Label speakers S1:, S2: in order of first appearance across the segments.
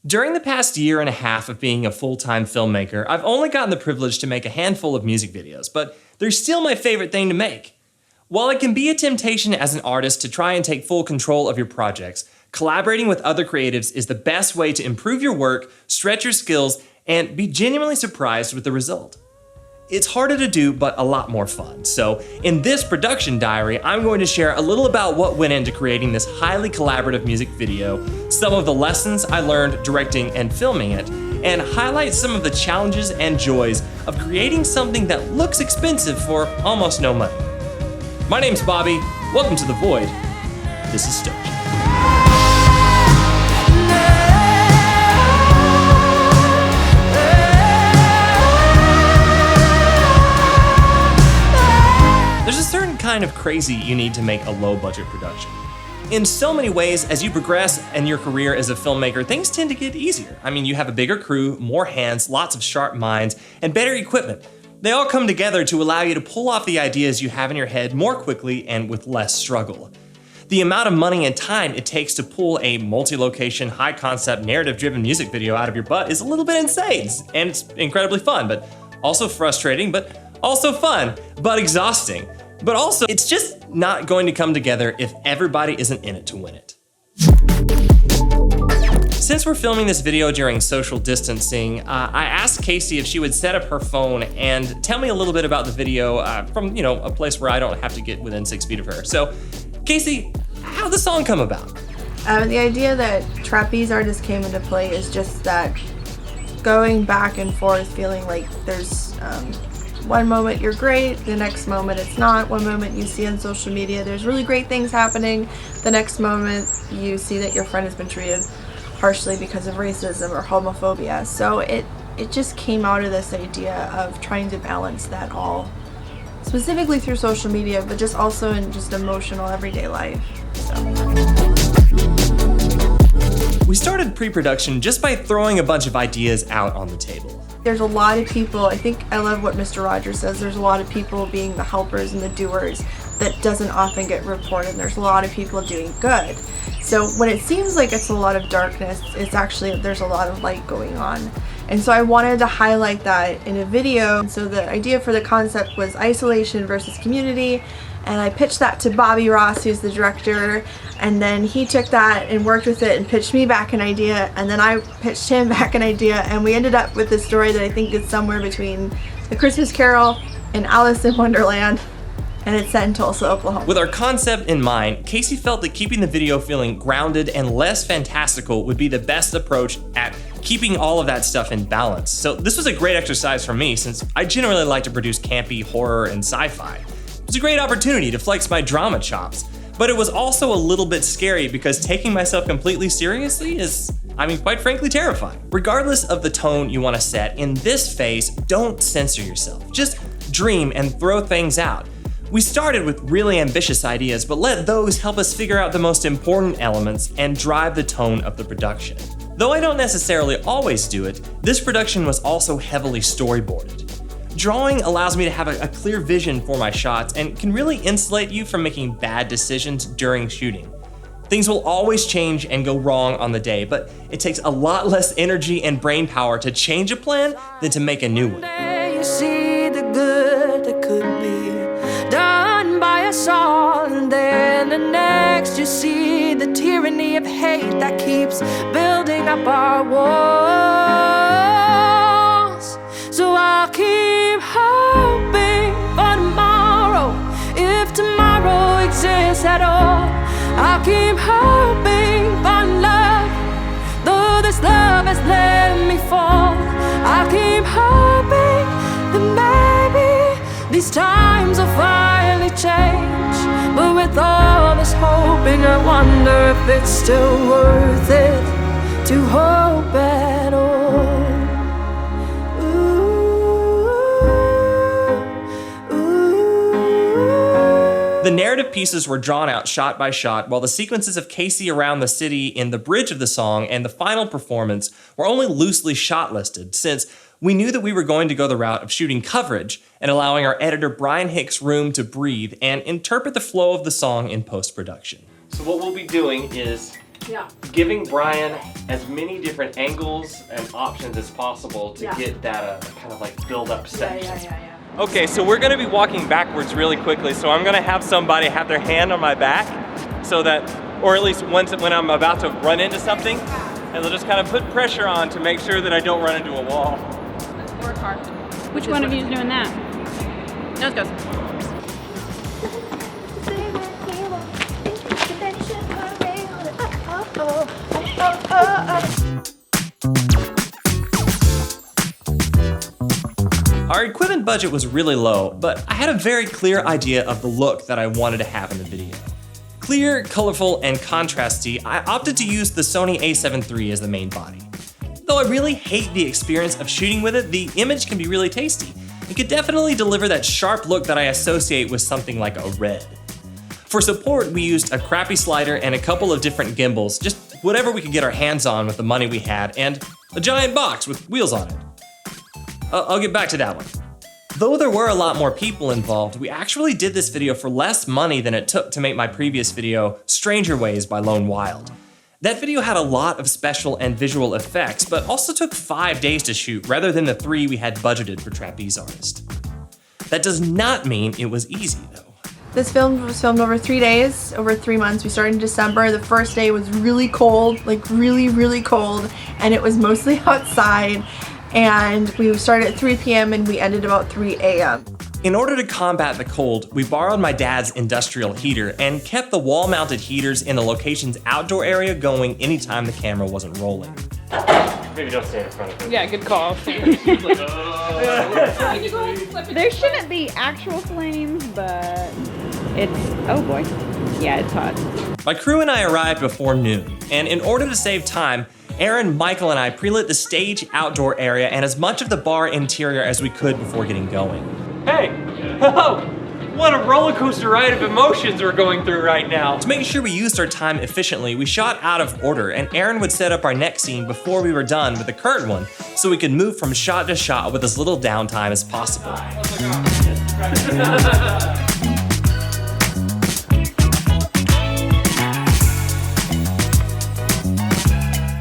S1: During the past year and a half of being a full-time filmmaker, I've only gotten the privilege to make a handful of music videos, but they're still my favorite thing to make. While it can be a temptation as an artist to try and take full control of your projects, collaborating with other creatives is the best way to improve your work, stretch your skills, and be genuinely surprised with the result. It's harder to do, but a lot more fun. So in this production diary, I'm going to share a little about what went into creating this highly collaborative music video, some of the lessons I learned directing and filming it, and highlight some of the challenges and joys of creating something that looks expensive for almost no money. My name's Bobby, welcome to The Void. This is Stoked. There's a certain kind of crazy you need to make a low-budget production. In so many ways, as you progress in your career as a filmmaker, things tend to get easier. I mean, you have a bigger crew, more hands, lots of sharp minds, and better equipment. They all come together to allow you to pull off the ideas you have in your head more quickly and with less struggle. The amount of money and time it takes to pull a multi-location, high-concept, narrative-driven music video out of your butt is a little bit insane, and it's incredibly fun, but also frustrating, but also fun, but exhausting. But also, it's just not going to come together if everybody isn't in it to win it. Since we're filming this video during social distancing, I asked Casey if she would set up her phone and tell me a little bit about the video from, a place where I don't have to get within 6 feet of her. So, Casey, how'd the song come about?
S2: The idea that trapeze artists came into play is just that going back and forth, feeling like there's one moment you're great, the next moment it's not. One moment you see on social media there's really great things happening, the next moment you see that your friend has been treated harshly because of racism or homophobia. So it just came out of this idea of trying to balance that all, specifically through social media, but just also in just emotional everyday life.
S1: We started pre-production just by throwing a bunch of ideas out on the table.
S2: There's a lot of people, I think I love what Mr. Rogers says, there's a lot of people being the helpers and the doers that doesn't often get reported. There's a lot of people doing good. So when it seems like it's a lot of darkness, it's actually, there's a lot of light going on. And so I wanted to highlight that in a video. And so the idea for the concept was isolation versus community. And I pitched that to Bobby Ross, who's the director, and then he took that and worked with it and pitched me back an idea, and then I pitched him back an idea, and we ended up with this story that I think is somewhere between The Christmas Carol and Alice in Wonderland, and it's set in Tulsa, Oklahoma.
S1: With our concept in mind, Casey felt that keeping the video feeling grounded and less fantastical would be the best approach at keeping all of that stuff in balance. So this was a great exercise for me, since I generally like to produce campy horror and sci-fi. It was a great opportunity to flex my drama chops, but it was also a little bit scary because taking myself completely seriously is, quite frankly, terrifying. Regardless of the tone you want to set, in this phase, don't censor yourself. Just dream and throw things out. We started with really ambitious ideas, but let those help us figure out the most important elements and drive the tone of the production. Though I don't necessarily always do it, this production was also heavily storyboarded. Drawing allows me to have a clear vision for my shots and can really insulate you from making bad decisions during shooting. Things will always change and go wrong on the day, but it takes a lot less energy and brain power to change a plan than to make a new one.
S3: You see the good that could be done by us all, and then the next you see the tyranny of hate that keeps building up our walls. So I'll keep hoping for tomorrow, if tomorrow exists at all. I'll keep hoping for love, though this love has let me fall. I'll keep hoping that maybe these times will finally change. But with all this hoping, I wonder if it's still worth it to hope at all.
S1: The narrative pieces were drawn out shot by shot, while the sequences of Casey around the city in the bridge of the song and the final performance were only loosely shot listed, since we knew that we were going to go the route of shooting coverage and allowing our editor Brian Hicks room to breathe and interpret the flow of the song in post-production. So what we'll be doing is
S3: Yeah.
S1: giving Brian as many different angles and options as possible to get that kind of like build up section.
S3: Yeah.
S1: Okay, so we're gonna be walking backwards really quickly, so I'm gonna have somebody have their hand on my back so that, or at least when I'm about to run into something, and they'll just kind of put pressure on to make sure that I don't run into a wall.
S3: Let's work hard.
S4: Which one of you is doing that?
S3: Let's go.
S1: Our equipment budget was really low, but I had a very clear idea of the look that I wanted to have in the video. Clear, colorful, and contrasty, I opted to use the Sony a7 III as the main body. Though I really hate the experience of shooting with it, the image can be really tasty. It could definitely deliver that sharp look that I associate with something like a Red. For support, we used a crappy slider and a couple of different gimbals, just whatever we could get our hands on with the money we had, and a giant box with wheels on it. I'll get back to that one. Though there were a lot more people involved, we actually did this video for less money than it took to make my previous video, Stranger Ways by Lone Wild. That video had a lot of special and visual effects, but also took 5 days to shoot rather than the 3 we had budgeted for Trapeze Artist. That does not mean it was easy though.
S2: This film was filmed over 3 days, over 3 months. We started in December. The first day was really cold, like really cold, and it was mostly outside. And we started at 3 p.m. and we ended about 3 a.m.
S1: In order to combat the cold, we borrowed my dad's industrial heater and kept the wall-mounted heaters in the location's outdoor area going anytime the camera wasn't rolling. Maybe don't stand in front of it.
S3: Yeah, good call.
S4: There shouldn't be actual flames, but it's, oh boy. Yeah, it's hot.
S1: My crew and I arrived before noon, and in order to save time, Aaron, Michael, and I pre-lit the stage outdoor area and as much of the bar interior as we could before getting going. Hey! Oh! What a roller coaster ride of emotions we're going through right now. To make sure we used our time efficiently, we shot out of order, and Aaron would set up our next scene before we were done with the current one, so we could move from shot to shot with as little downtime as possible.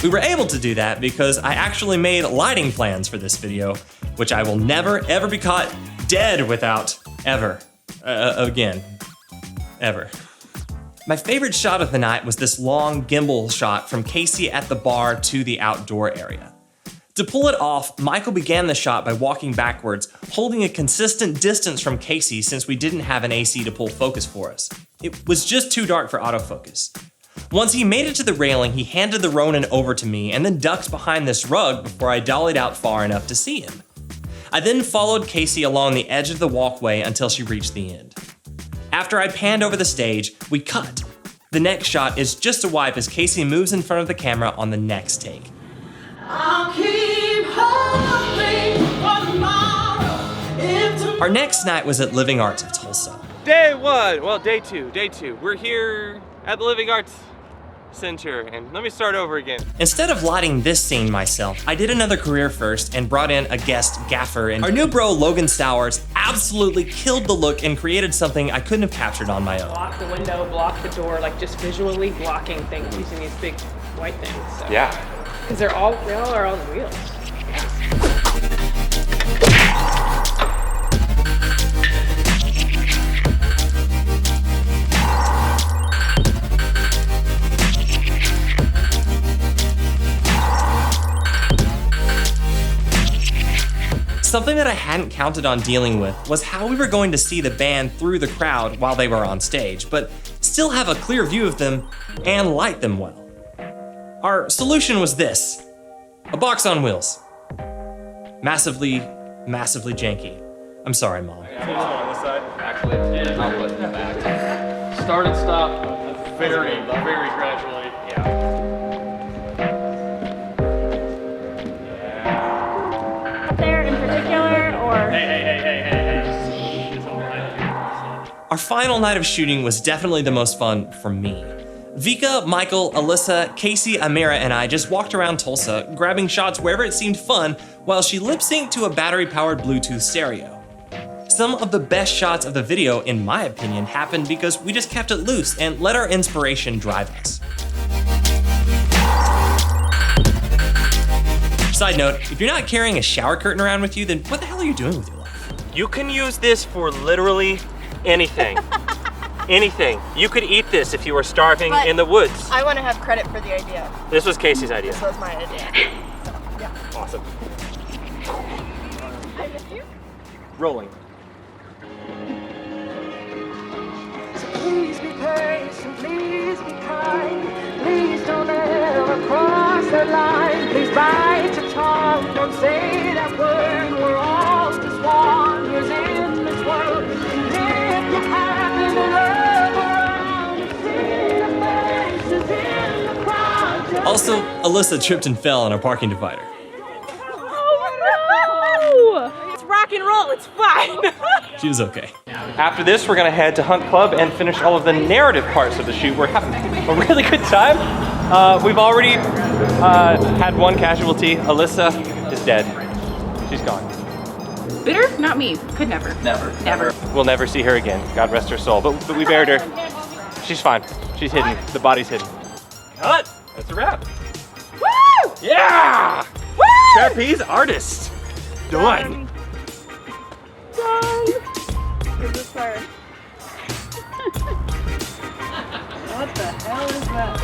S1: We were able to do that because I actually made lighting plans for this video, which I will never ever be caught dead without, ever. Again. Ever. My favorite shot of the night was this long gimbal shot from Casey at the bar to the outdoor area. To pull it off, Michael began the shot by walking backwards, holding a consistent distance from Casey since we didn't have an AC to pull focus for us. It was just too dark for autofocus. Once he made it to the railing, he handed the Ronin over to me and then ducked behind this rug before I dollied out far enough to see him. I then followed Casey along the edge of the walkway until she reached the end. After I panned over the stage, we cut. The next shot is just a wipe as Casey moves in front of the camera on the next take.
S3: I'll keep hoping for tomorrow.
S1: Our next night was at Living Arts of Tulsa. Day two. We're here at the Living Arts Center, and let me start over again. Instead of lighting this scene myself, I did another career first and brought in a guest gaffer, and our new bro, Logan Sowers, absolutely killed the look and created something I couldn't have captured on my own.
S5: Block the window, block the door, like just visually blocking things using these big white things. So.
S1: Yeah.
S5: Because they all are on wheels.
S1: Something that I hadn't counted on dealing with was how we were going to see the band through the crowd while they were on stage, but still have a clear view of them and light them well. Our solution was this: a box on wheels. Massively janky. I'm sorry, Mom.
S6: Actually, I'll put it back.
S7: Start and stop very gradually.
S4: There in particular, or?
S7: Hey.
S1: Our final night of shooting was definitely the most fun for me. Vika, Michael, Alyssa, Casey, Amira, and I just walked around Tulsa, grabbing shots wherever it seemed fun, while she lip-synced to a battery-powered Bluetooth stereo. Some of the best shots of the video, in my opinion, happened because we just kept it loose and let our inspiration drive us. Side note, if you're not carrying a shower curtain around with you, then what the hell are you doing with your life?
S8: You can use this for literally anything. Anything. You could eat this if you were starving
S2: But
S8: in the woods.
S2: I want to have credit for the idea.
S8: This was Casey's idea.
S2: This was my idea. So, yeah.
S8: Awesome.
S2: I miss you.
S8: Rolling.
S3: Please be patient, please be kind. Please don't ever cross the line. Please bite your tongue, don't say that word. We're all just wanderers in this world. And if you happen to look around, you see the faces in the crowd.
S1: Also, Alyssa tripped and fell on a parking divider.
S5: Oh no! It's rock and roll. It's fine.
S1: She was okay.
S8: After this, we're gonna head to Hunt Club and finish all of the narrative parts of the shoot. We're having a really good time. We've already had one casualty. Alyssa is dead. She's gone.
S4: Bitter? Not me. Could never. Never.
S8: We'll never see her again. God rest her soul. But we buried her. She's fine. She's hidden. The body's hidden. Cut! That's a wrap.
S4: Woo!
S8: Yeah!
S4: Woo!
S8: Trapeze artist. Done.
S5: Is this where? What the hell is that?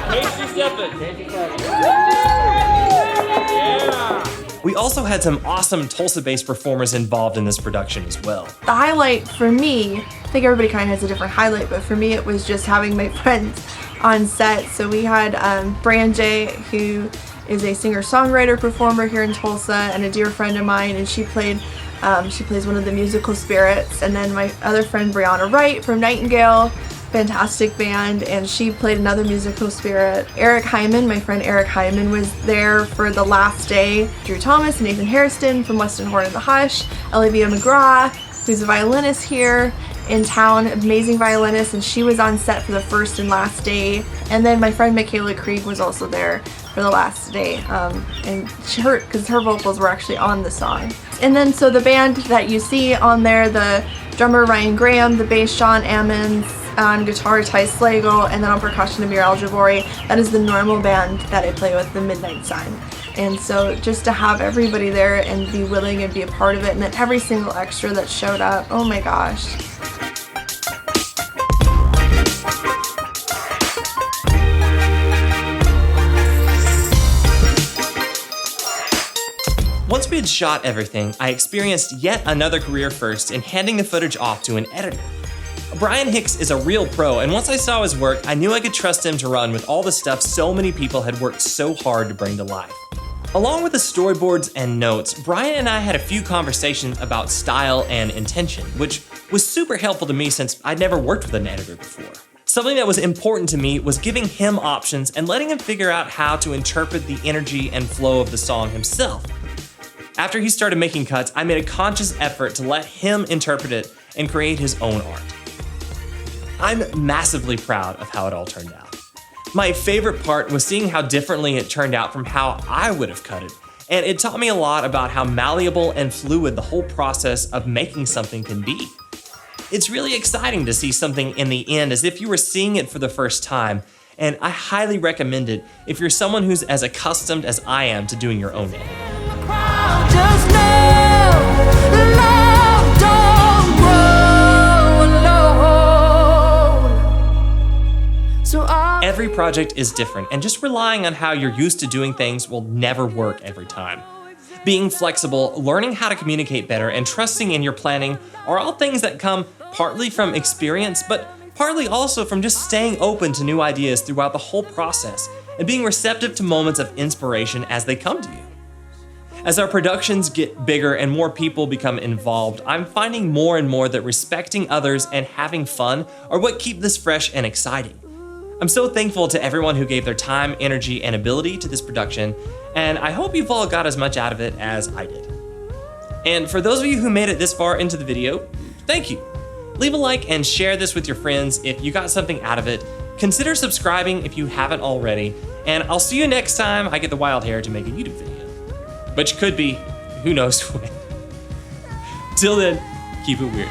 S8: Yeah!
S1: We also had some awesome Tulsa-based performers involved in this production as well.
S2: The highlight for me, I think everybody kind of has a different highlight, but for me it was just having my friends on set. So we had Brand J, who is a singer-songwriter performer here in Tulsa and a dear friend of mine, and she plays one of the musical spirits. And then my other friend Brianna Wright from Nightingale, fantastic band, and she played another musical spirit. Eric Hyman, my friend Eric Hyman, was there for the last day. Drew Thomas and Nathan Hairston from Weston Horn and the Hush. Olivia McGraw, who's a violinist here in town, amazing violinist, and she was on set for the first and last day. And then my friend Michaela Krieg was also there for the last day, and because her vocals were actually on the song. And then so the band that you see on there, the drummer Ryan Graham, the bass Sean Ammons, on guitar Ty Slagle, and then on percussion Amir Al-Jabori. That is the normal band that I play with, the Midnight Sun. And so just to have everybody there and be willing and be a part of it, and then every single extra that showed up, oh my gosh.
S1: Once we had shot everything, I experienced yet another career first in handing the footage off to an editor. Brian Hicks is a real pro, and once I saw his work, I knew I could trust him to run with all the stuff so many people had worked so hard to bring to life. Along with the storyboards and notes, Brian and I had a few conversations about style and intention, which was super helpful to me since I'd never worked with an editor before. Something that was important to me was giving him options and letting him figure out how to interpret the energy and flow of the song himself. After he started making cuts, I made a conscious effort to let him interpret it and create his own art. I'm massively proud of how it all turned out. My favorite part was seeing how differently it turned out from how I would have cut it, and it taught me a lot about how malleable and fluid the whole process of making something can be. It's really exciting to see something in the end as if you were seeing it for the first time, and I highly recommend it if you're someone who's as accustomed as I am to doing your own editing.
S3: Just know love don't grow alone. So
S1: Every project is different, and just relying on how you're used to doing things will never work every time. Being flexible, learning how to communicate better, and trusting in your planning are all things that come partly from experience, but partly also from just staying open to new ideas throughout the whole process and being receptive to moments of inspiration as they come to you. As our productions get bigger and more people become involved, I'm finding more and more that respecting others and having fun are what keep this fresh and exciting. I'm so thankful to everyone who gave their time, energy, and ability to this production, and I hope you've all got as much out of it as I did. And for those of you who made it this far into the video, thank you. Leave a like and share this with your friends if you got something out of it. Consider subscribing if you haven't already, and I'll see you next time I get the wild hair to make a YouTube video. Which could be, who knows when. Till then, keep it weird.